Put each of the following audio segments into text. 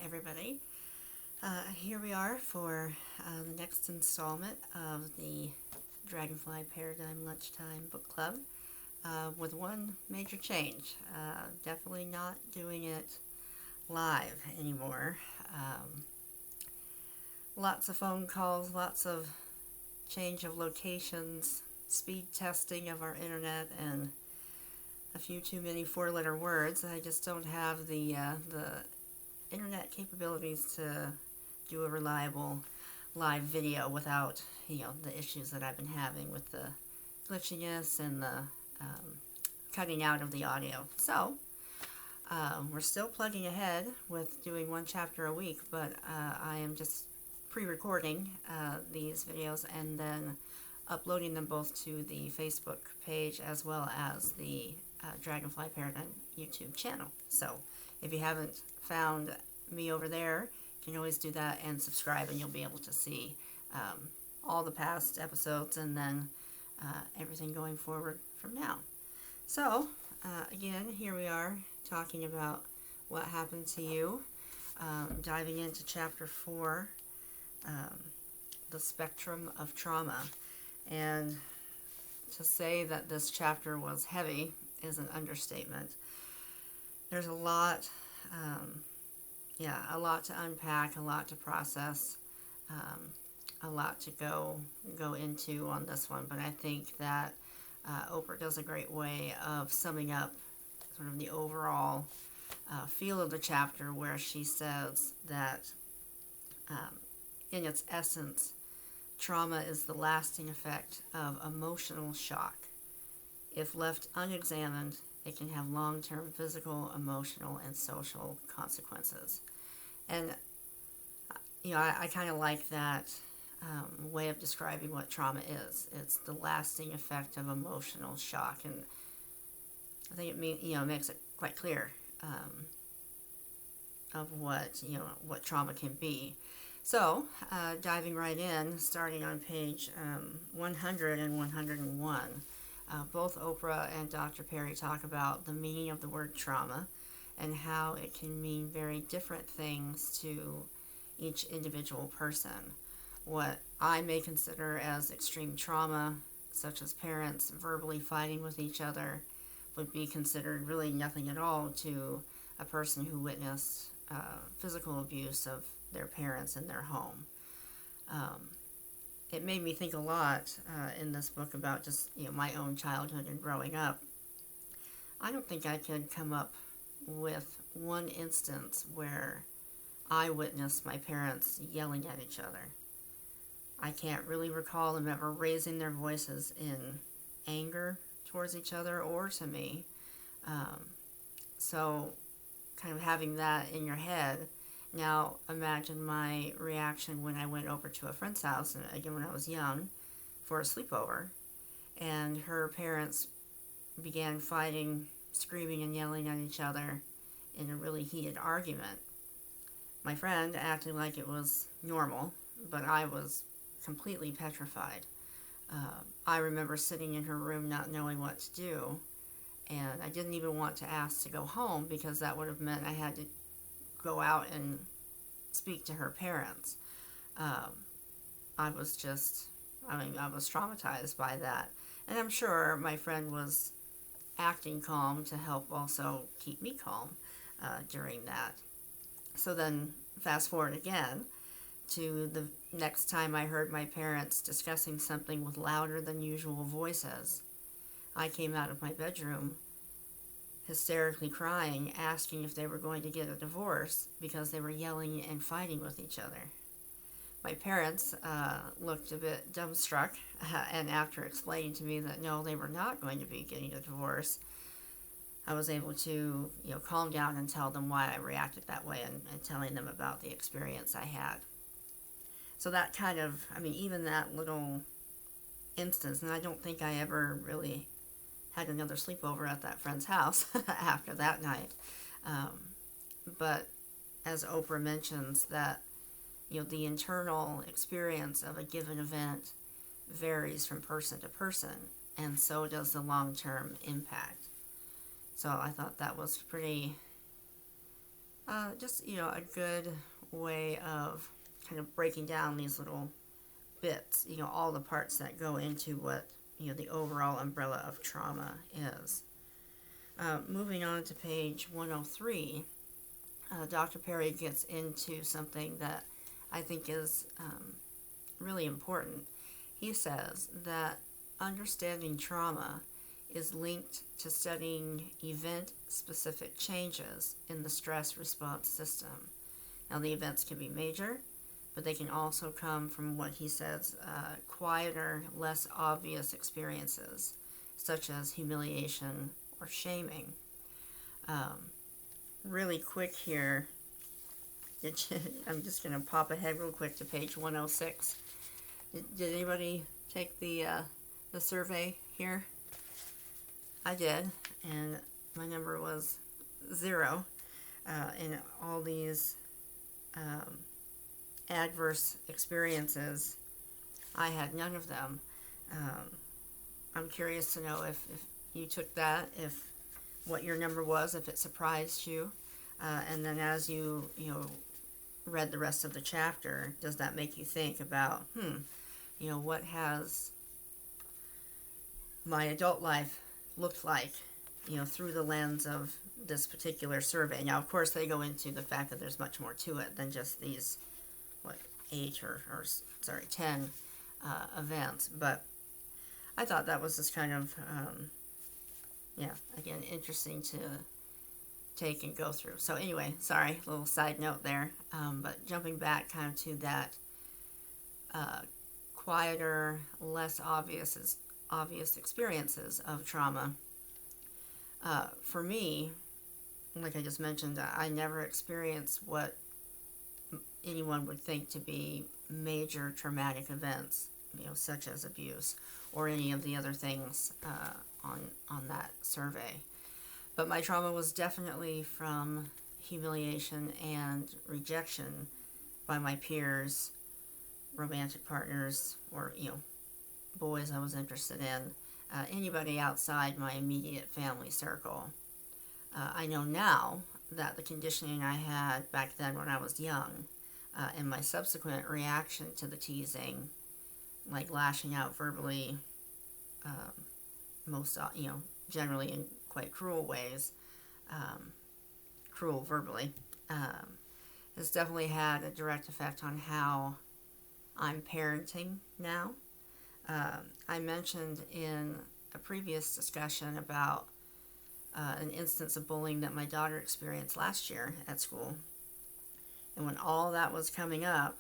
everybody. Here we are for the next installment of the Dragonfly Paradigm Lunchtime Book Club with one major change. Definitely not doing it live anymore. Lots of phone calls, lots of change of locations, speed testing of our internet, and a few too many four-letter words. I just don't have the internet capabilities to do a reliable live video without, the issues that I've been having with the glitchiness and the cutting out of the audio. So, we're still plugging ahead with doing one chapter a week, but I am just pre-recording these videos and then uploading them both to the Facebook page as well as the Dragonfly Paradigm YouTube channel. So if you haven't found me over there, you can always do that and subscribe, and you'll be able to see all the past episodes and then everything going forward from now. So again, here we are talking about what happened to you, diving into chapter 4, the spectrum of trauma. And to say that this chapter was heavy is an understatement. There's a lot, a lot to unpack, a lot to process, a lot to go into on this one. But I think that Oprah does a great way of summing up sort of the overall feel of the chapter, where she says that in its essence, trauma is the lasting effect of emotional shock. If left unexamined, it can have long-term physical, emotional, and social consequences. And, I kind of like that way of describing what trauma is. It's the lasting effect of emotional shock. And I think it makes it quite clear of what trauma can be. So, diving right in, starting on page 100 and 101, both Oprah and Dr. Perry talk about the meaning of the word trauma and how it can mean very different things to each individual person. What I may consider as extreme trauma, such as parents verbally fighting with each other, would be considered really nothing at all to a person who witnessed physical abuse of their parents in their home. It made me think a lot in this book about just my own childhood and growing up. I don't think I could come up with one instance where I witnessed my parents yelling at each other. I can't really recall them ever raising their voices in anger towards each other or to me. So kind of having that in your head. Now, imagine my reaction when I went over to a friend's house, and again when I was young, for a sleepover, and her parents began fighting, screaming and yelling at each other in a really heated argument. My friend acted like it was normal, but I was completely petrified. I remember sitting in her room not knowing what to do, and I didn't even want to ask to go home because that would have meant I had to go out and speak to her parents. I was traumatized by that. And I'm sure my friend was acting calm to help also keep me calm during that. So then fast forward again to the next time I heard my parents discussing something with louder than usual voices. I came out of my bedroom hysterically crying, asking if they were going to get a divorce because they were yelling and fighting with each other. My parents looked a bit dumbstruck, and after explaining to me that no, they were not going to be getting a divorce, I was able to calm down and tell them why I reacted that way, and telling them about the experience I had. So that kind of, even that little instance, and I don't think I ever really had another sleepover at that friend's house after that night. But as Oprah mentions, that the internal experience of a given event varies from person to person, and so does the long-term impact. So I thought that was pretty Just, a good way of kind of breaking down these little bits, all the parts that go into what, the overall umbrella of trauma is. Moving on to page 103, Dr. Perry gets into something that I think is really important. He says that understanding trauma is linked to studying event-specific changes in the stress response system. Now, the events can be major, but they can also come from what he says, quieter, less obvious experiences, such as humiliation or shaming. Really quick here, I'm just going to pop ahead real quick to page 106. Did anybody take the survey here? I did, and my number was 0. And all these adverse experiences, I had none of them. I'm curious to know if you took that, if what your number was, if it surprised you, and then as you read the rest of the chapter, does that make you think about, what has my adult life looked like, through the lens of this particular survey. Now, of course, they go into the fact that there's much more to it than just these, 10 events, but I thought that was just kind of, again, interesting to take and go through. So anyway, sorry, little side note there, but jumping back kind of to that quieter, less obvious experiences of trauma. For me, like I just mentioned, I never experienced what anyone would think to be major traumatic events, such as abuse or any of the other things on that survey. But my trauma was definitely from humiliation and rejection by my peers, romantic partners, or boys I was interested in, anybody outside my immediate family circle. I know now that the conditioning I had back then when I was young, and my subsequent reaction to the teasing, like lashing out verbally, generally in quite cruel ways, cruel verbally, has definitely had a direct effect on how I'm parenting now. I mentioned in a previous discussion about an instance of bullying that my daughter experienced last year at school. And when all that was coming up,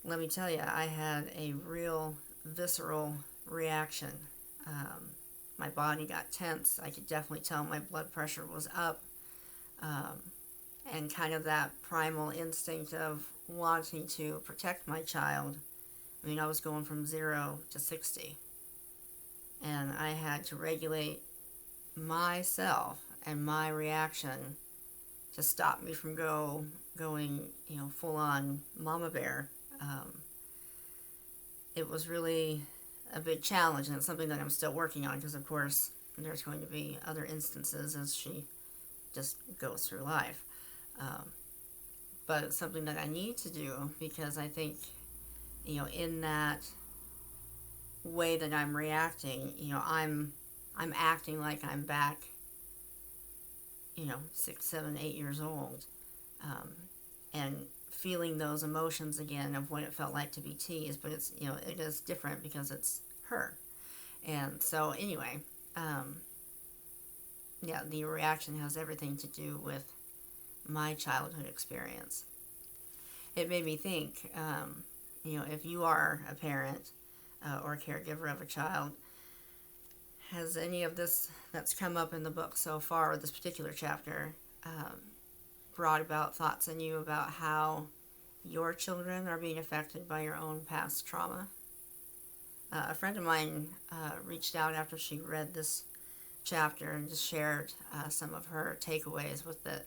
let me tell you, I had a real visceral reaction. My body got tense. I could definitely tell my blood pressure was up. And kind of that primal instinct of wanting to protect my child. I mean, I was going from 0 to 60. And I had to regulate myself and my reaction to stop me from going, full on mama bear. It was really a big challenge, and it's something that I'm still working on because, of course, there's going to be other instances as she just goes through life. But it's something that I need to do because I think, in that way that I'm reacting, I'm acting like I'm back, 6, 7, 8 years old, and feeling those emotions again of what it felt like to be teased, but it's, it is different because it's her. And so anyway, the reaction has everything to do with my childhood experience. It made me think, if you are a parent or a caregiver of a child, has any of this that's come up in the book so far, or this particular chapter, brought about thoughts in you about how your children are being affected by your own past trauma? A friend of mine reached out after she read this chapter and just shared some of her takeaways with it,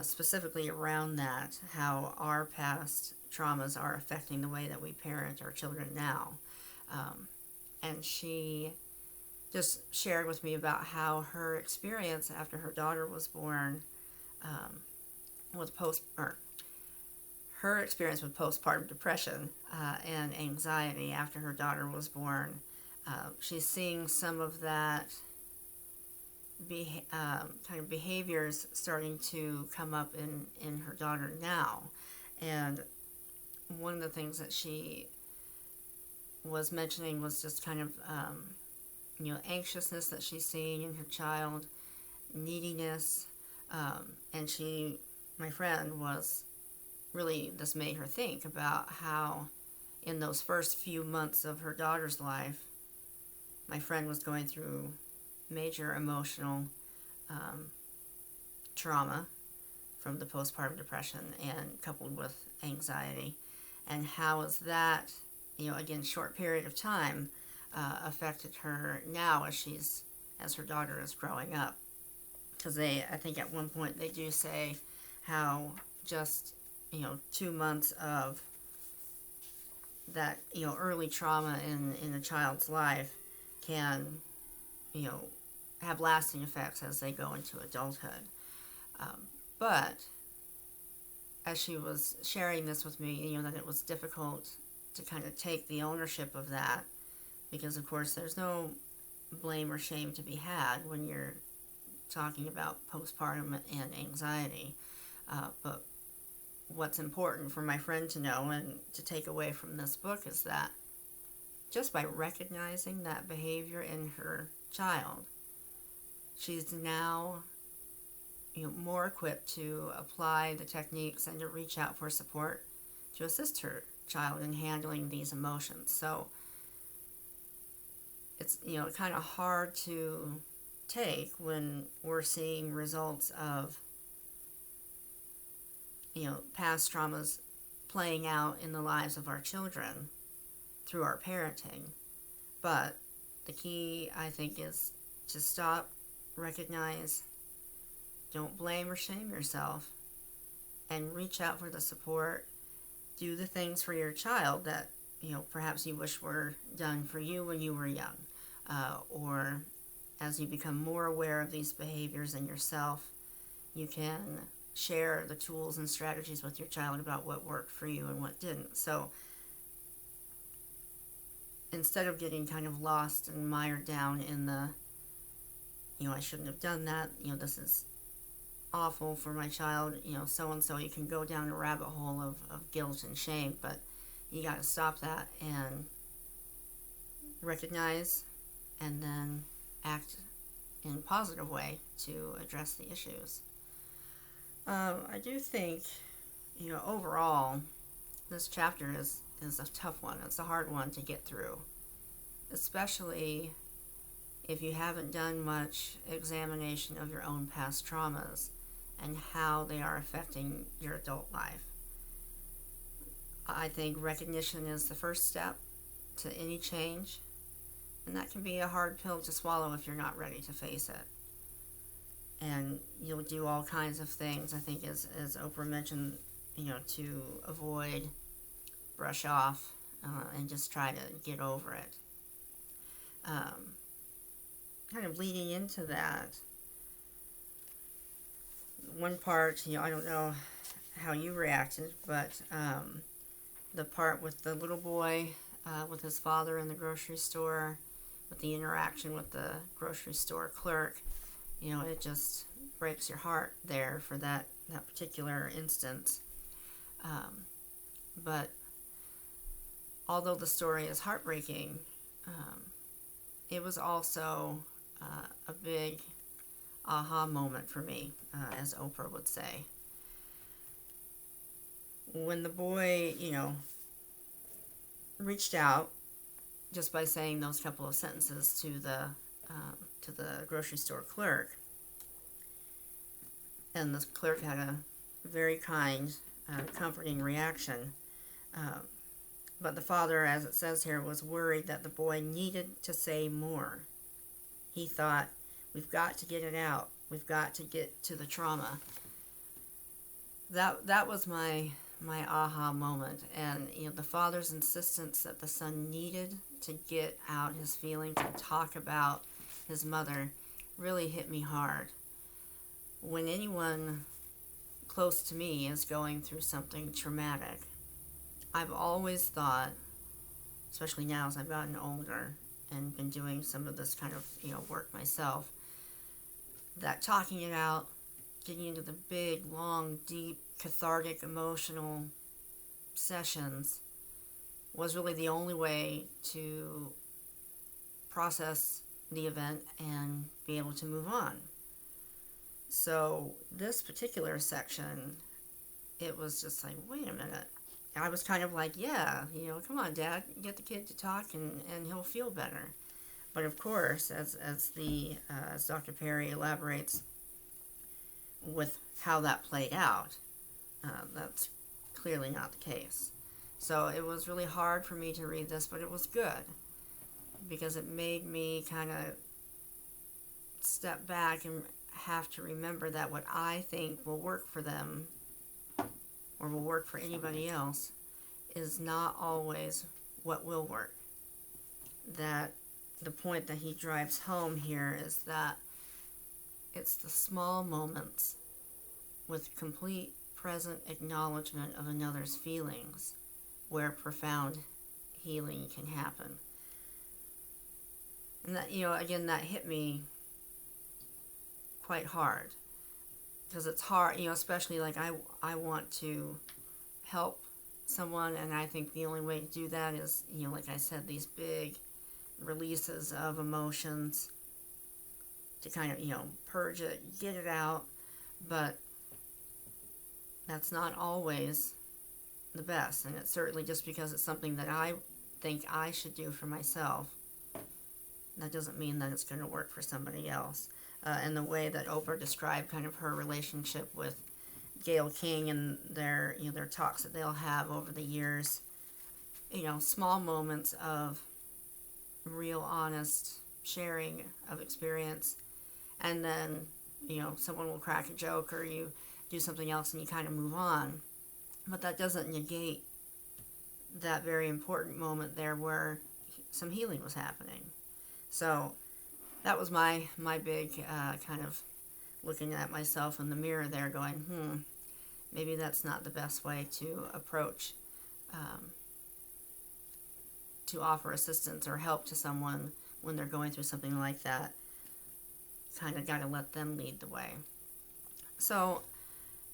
specifically around that, how our past traumas are affecting the way that we parent our children now. And she just shared with me about how her experience after her daughter was born with her experience with postpartum depression and anxiety after her daughter was born. She's seeing some of that kind of behaviors starting to come up in her daughter now. And one of the things that she was mentioning was just kind of anxiousness that she's seeing in her child, neediness, and my friend was really, this made her think about how in those first few months of her daughter's life, my friend was going through major emotional trauma from the postpartum depression and coupled with anxiety, and how is that, again, short period of time affected her now as her daughter is growing up. Because I think at one point they do say how just 2 months of that early trauma in a child's life can have lasting effects as they go into adulthood. But as she was sharing this with me, that it was difficult to kind of take the ownership of that, because of course there's no blame or shame to be had when you're talking about postpartum and anxiety. But what's important for my friend to know and to take away from this book is that just by recognizing that behavior in her child, she's now more equipped to apply the techniques and to reach out for support to assist her child in handling these emotions. So it's kind of hard to take when we're seeing results of past traumas playing out in the lives of our children through our parenting. But the key, I think, is to stop, recognize, don't blame or shame yourself, and reach out for the support. Do the things for your child that perhaps you wish were done for you when you were young, or as you become more aware of these behaviors in yourself, you can share the tools and strategies with your child about what worked for you and what didn't. So instead of getting kind of lost and mired down in the I shouldn't have done that, this is awful for my child, so and so, you can go down a rabbit hole of guilt and shame. But you got to stop that and recognize and then act in a positive way to address the issues. I do think, overall, this chapter is a tough one. It's a hard one to get through, especially if you haven't done much examination of your own past traumas and how they are affecting your adult life. I think recognition is the first step to any change, and that can be a hard pill to swallow if you're not ready to face it. And you'll do all kinds of things, I think, as Oprah mentioned, to avoid, brush off, and just try to get over it. Kind of leading into that, one part, I don't know how you reacted, but the part with the little boy with his father in the grocery store, with the interaction with the grocery store clerk, it just breaks your heart there for that particular instance. But although the story is heartbreaking, it was also a big aha moment for me, as Oprah would say. When the boy, reached out just by saying those couple of sentences to the grocery store clerk, and the clerk had a very kind, comforting reaction. But the father, as it says here, was worried that the boy needed to say more. He thought, we've got to get it out. We've got to get to the trauma. That was my aha moment. And the father's insistence that the son needed to get out his feelings and talk about his mother really hit me hard. When anyone close to me is going through something traumatic. I've always thought, especially now as I've gotten older and been doing some of this kind of, work myself, that talking it out, getting into the big, long, deep, cathartic, emotional sessions was really the only way to process the event and be able to move on. So this particular section, it was just like, wait a minute. I was kind of like, yeah, come on, Dad, get the kid to talk and he'll feel better. But of course, as Dr. Perry elaborates with how that played out, that's clearly not the case. So it was really hard for me to read this, but it was good because it made me kind of step back and have to remember that what I think will work for them or will work for anybody else is not always what will work. That the point that he drives home here is that it's the small moments with complete present acknowledgement of another's feelings where profound healing can happen. And that, again, that hit me quite hard because it's hard, especially like I want to help someone, and I think the only way to do that is, like I said, these big releases of emotions to kind of, purge it, get it out, but that's not always the best, and it's certainly just because it's something that I think I should do for myself, that doesn't mean that it's going to work for somebody else. And the way that Oprah described kind of her relationship with Gayle King and their talks that they'll have over the years, small moments of real honest sharing of experience, and then someone will crack a joke or you do something else and you kind of move on, but that doesn't negate that very important moment there where some healing was happening. So that was my big kind of looking at myself in the mirror there going, maybe that's not the best way to approach, to offer assistance or help to someone when they're going through something like that. Kind of got to let them lead the way. So,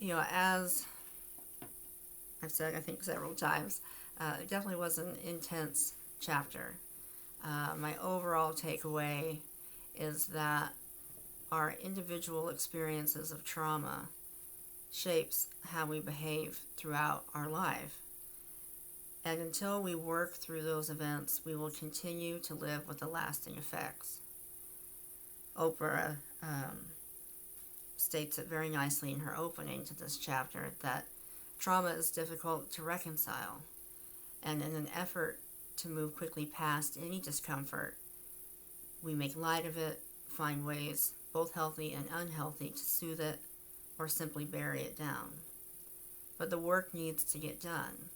as I've said, I think several times, it definitely was an intense chapter. My overall takeaway is that our individual experiences of trauma shapes how we behave throughout our life. And until we work through those events, we will continue to live with the lasting effects. Oprah states it very nicely in her opening to this chapter that trauma is difficult to reconcile, and in an effort to move quickly past any discomfort, we make light of it, find ways, both healthy and unhealthy, to soothe it or simply bury it down. But the work needs to get done.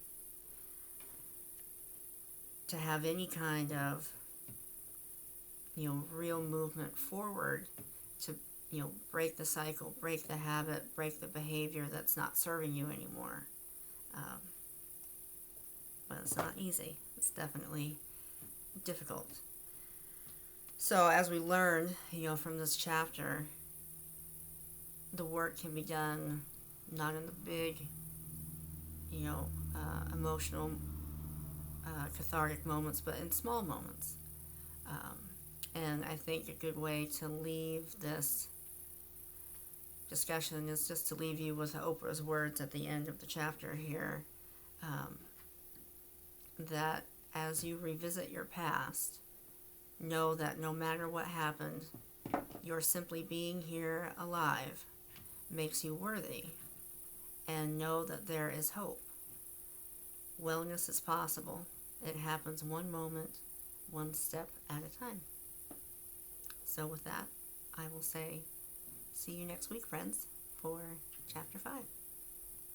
To have any kind of, real movement forward to, break the cycle, break the habit, break the behavior that's not serving you anymore. But it's not easy. It's definitely difficult. So as we learn, from this chapter, the work can be done not in the big, emotional, cathartic moments, but in small moments. And I think a good way to leave this discussion is just to leave you with Oprah's words at the end of the chapter here, that as you revisit your past, know that no matter what happened, your simply being here alive makes you worthy, and know that there is hope. Wellness is possible. It happens one moment, one step at a time. So with that, I will say, see you next week, friends, for Chapter 5.